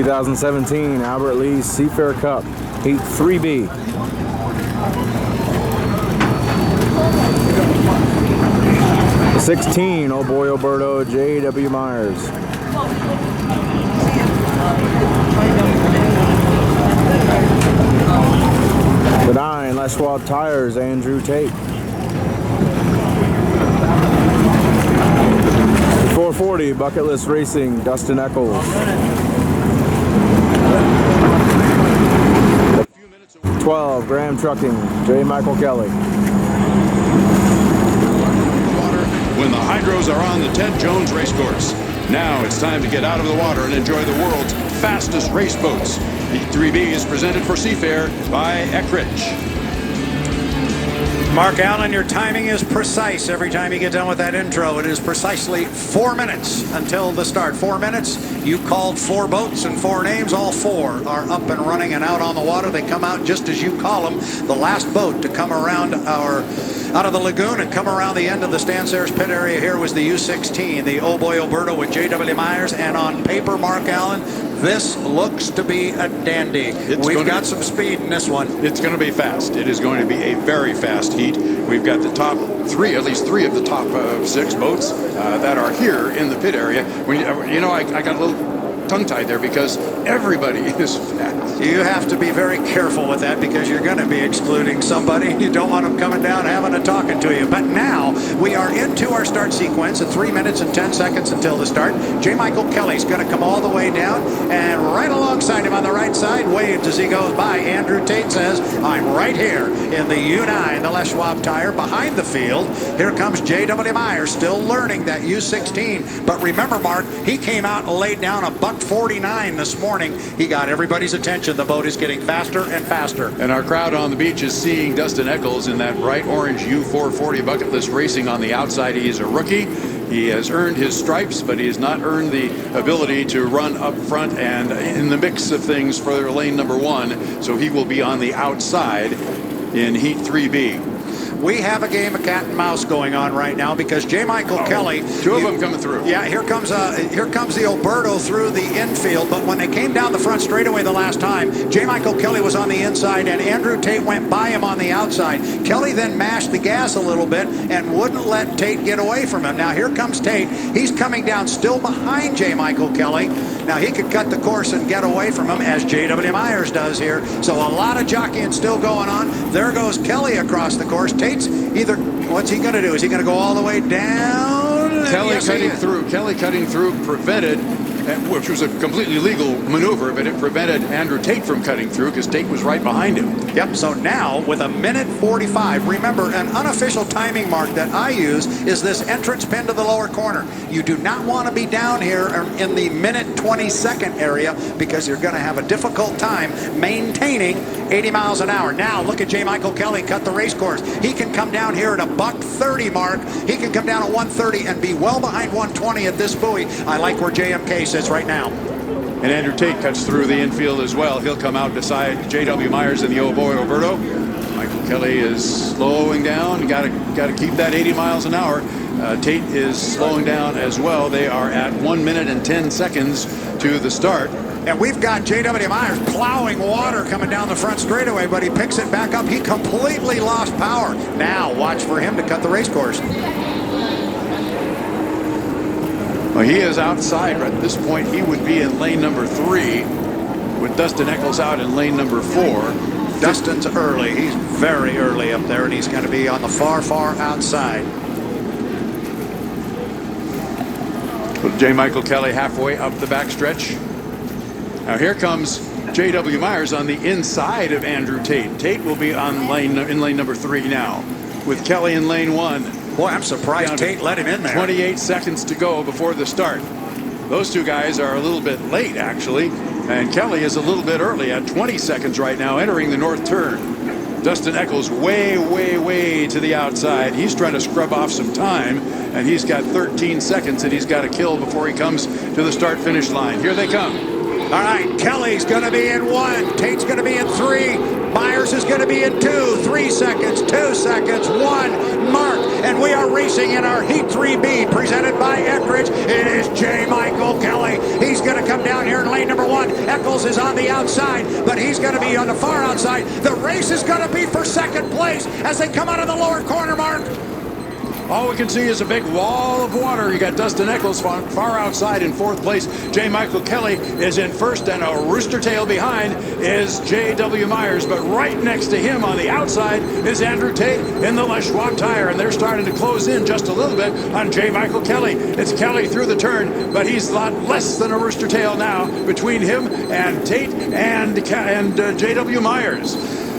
2017 Albert Lee Seafair Cup, Heat 3B. The 16, oh boy, Alberto, J.W. Myers. The 9, Les Schwab Tires, Andrew Tate. The 440, Bucket List Racing, Dustin Eccles. 12, Graham Trucking, J. Michael Kelly. When the hydros are on the Ted Jones Racecourse. Now it's time to get out of the water and enjoy the world's fastest race boats. Heat 3B is presented for Seafair by Eckrich. Mark Allen, your timing is precise. Every time you get done with that intro, it is precisely 4 minutes until the start. 4 minutes. You called 4 boats and 4 names. All 4 are up and running and out on the water. They come out just as you call them. The last boat to come around out of the lagoon and come around the end of the Stansares pit area here was the U-16, the Oh Boy Alberto with J.W. Myers. And on paper, Mark Allen, this looks to be a dandy. We've got some speed in this one. It's going to be fast. It is going to be a very fast heat. We've got the top 3, at least 3 of the top 6 boats that are here in the pit area. When you know, I got a little tongue-tied there because everybody is fast. You have to be very careful with that because you're going to be excluding somebody. You don't want them coming down having a talking to you. But now we are into our start sequence at 3 minutes and 10 seconds until the start. J. Michael Kelly's going to come all the way down, and right alongside him on the right side, waves as he goes by. Andrew Tate says, I'm right here in the U9, the Les Schwab tire behind the field. Here comes J.W. Myers, still learning that U16. But remember, Mark, he came out and laid down a $1:49 this morning. He got everybody's attention. The boat is getting faster and faster. And our crowd on the beach is seeing Dustin Eccles in that bright orange U440 Bucket List Racing on the outside. He is a rookie. He has earned his stripes, but he has not earned the ability to run up front and in the mix of things for lane number 1. So he will be on the outside in Heat 3B. We have a game of cat and mouse going on right now because J. Michael Kelly. 2 of them coming through. Yeah, here comes the Alberto through the infield. But when they came down the front straightaway the last time, J. Michael Kelly was on the inside and Andrew Tate went by him on the outside. Kelly then mashed the gas a little bit and wouldn't let Tate get away from him. Now here comes Tate. He's coming down still behind J. Michael Kelly. Now he could cut the course and get away from him as J.W. Myers does here. So a lot of jockeying still going on. There goes Kelly across the course. Tate's either, what's he going to do? Is he going to go all the way down? Kelly cutting through prevented, which was a completely legal maneuver, but it prevented Andrew Tate from cutting through because Tate was right behind him. Yep, so now with 1:45, remember an unofficial timing mark that I use is this entrance pin to the lower corner. You do not want to be down here in the 1:20 area because you're going to have a difficult time maintaining 80 miles an hour. Now look at J. Michael Kelly cut the race course. He can come down here at a $1:30 mark. He can come down at 1:30 and be well behind 1:20 at this buoy. I like where JMK sits right now. And Andrew Tate cuts through the infield as well. He'll come out beside J.W. Myers in the Oh Boy Alberto. Michael Kelly is slowing down. Got to keep that 80 miles an hour. Tate is slowing down as well. They are at 1 minute and 10 seconds to the start. And we've got J.W. Myers plowing water coming down the front straightaway, but he picks it back up. He completely lost power. Now watch for him to cut the race course. Well, he is outside at this point. He would be in lane number 3 with Dustin Eccles out in lane number 4. Dustin's early. He's very early up there, and he's going to be on the far, far outside. With J. Michael Kelly halfway up the backstretch. Now here comes J.W. Myers on the inside of Andrew Tate. Tate will be on in lane number 3 now with Kelly in lane 1. Boy, I'm surprised Tate let him in there. 28 seconds to go before the start. Those 2 guys are a little bit late, actually. And Kelly is a little bit early at 20 seconds right now, entering the north turn. Dustin Eccles way, way, way to the outside. He's trying to scrub off some time, and he's got 13 seconds that he's got to kill before he comes to the start-finish line. Here they come. All right, Kelly's going to be in 1. Tate's going to be in 3. Myers is going to be in 2. 3 seconds, 2 seconds, 1 mark. And we are racing in our Heat 3B presented by Eckrich. It is J. Michael Kelly. He's going to come down here in lane number 1. Eccles is on the outside, but he's going to be on the far outside. The race is going to be for second place as they come out of the lower corner, Mark. All we can see is a big wall of water. You got Dustin Eccles far outside in fourth place. J. Michael Kelly is in first, and a rooster tail behind is J.W. Myers. But right next to him on the outside is Andrew Tate in the Les Schwab tire, and they're starting to close in just a little bit on J. Michael Kelly. It's Kelly through the turn, but he's a lot less than a rooster tail now between him and Tate and J.W. Myers.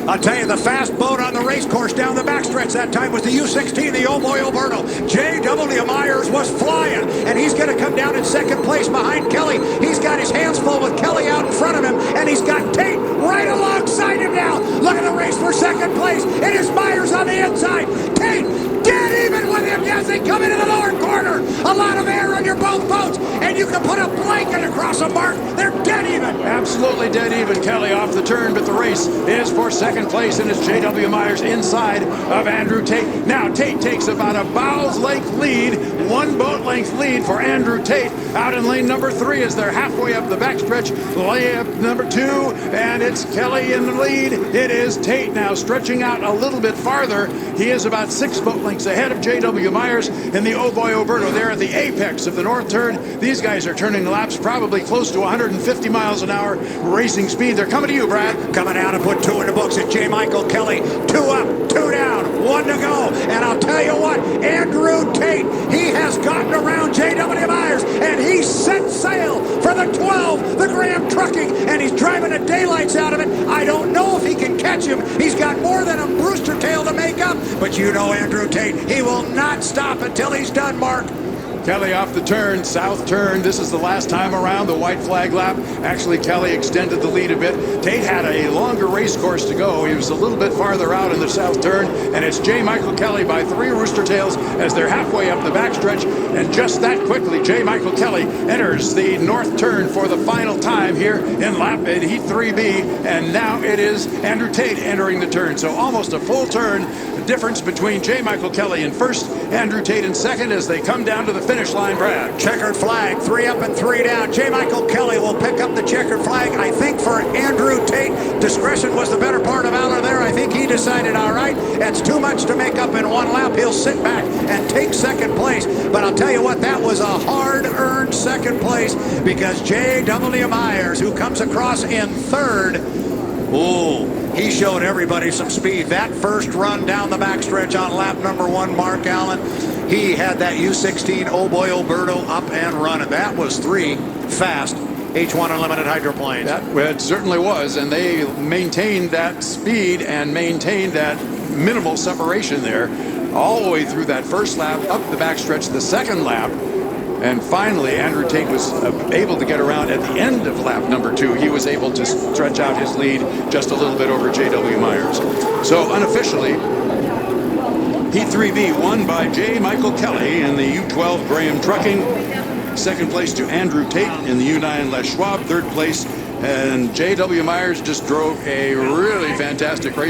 I'll tell you, the fast boat on the race course down the backstretch that time was the U16, the Oh Boy Alberto. J.W. Myers was flying, and he's going to come down in second place behind Kelly. He's got his hands full with Kelly out in front of him, and he's got Tate right alongside him now. Look at the race for second place. It is Myers on the inside. Tate dead even with him as they come into the lower corner. A lot of air under both boats, and you can put a blanket across a mark. They're dead even. Absolutely dead even. Kelly off the turn, but the race is for second place, and it's J.W. Myers inside of Andrew Tate. Now Tate takes about a bow's length lead, one boat length lead for Andrew Tate out in lane number 3 as they're halfway up the backstretch. Lane number 2, and it's Kelly in the lead. It is Tate now stretching out a little bit farther. He is about 6 boat lengths ahead of J.W. Myers in the Oh Boy Alberto. They're at the apex of the north turn. These guys are turning laps probably close to 150 miles an hour racing speed. They're coming to you, Brad. Coming out and put 2 in the books at J. Michael Kelly. 2 up, 2 down, 1 to go. And I'll tell you what, Andrew Tate, he has gotten around J.W. Myers, and he set sail for the 12, the Graham Trucking, and he's driving the daylights out of it. I don't know if he can catch him. He's got more than a rooster tail to make up, but you know Andrew Tate, he will not stop until he's done, Mark. Kelly off the turn, south turn. This is the last time around the white flag lap. Actually, Kelly extended the lead a bit. Tate had a longer race course to go. He was a little bit farther out in the south turn, and it's J. Michael Kelly by 3 rooster tails as they're halfway up the backstretch. And just that quickly, J. Michael Kelly enters the north turn for the final time here in lap in Heat 3B, and now it is Andrew Tate entering the turn. So almost a full turn difference between J. Michael Kelly in first, Andrew Tate in second as they come down to the finish line, Brad. Checkered flag, 3 up and 3 down. J. Michael Kelly will pick up the checkered flag. I think for Andrew Tate, discretion was the better part of valor there. I think he decided, all right, that's too much to make up in one lap. He'll sit back and take second place. But I'll tell you what, that was a hard-earned second place because J.W. Myers, who comes across in third, he showed everybody some speed. That first run down the backstretch on lap number 1, Mark Allen, he had that U16 Oh Boy Alberto up and running. That was 3 fast H1 Unlimited hydroplanes. It certainly was, and they maintained that speed and maintained that minimal separation there all the way through that first lap, up the backstretch, the second lap. And finally, Andrew Tate was able to get around at the end of lap number 2. He was able to stretch out his lead just a little bit over J.W. Myers. So unofficially, Heat 3B won by J. Michael Kelly in the U12 Graham Trucking. Second place to Andrew Tate in the U9 Les Schwab. Third place, and J.W. Myers just drove a really fantastic race.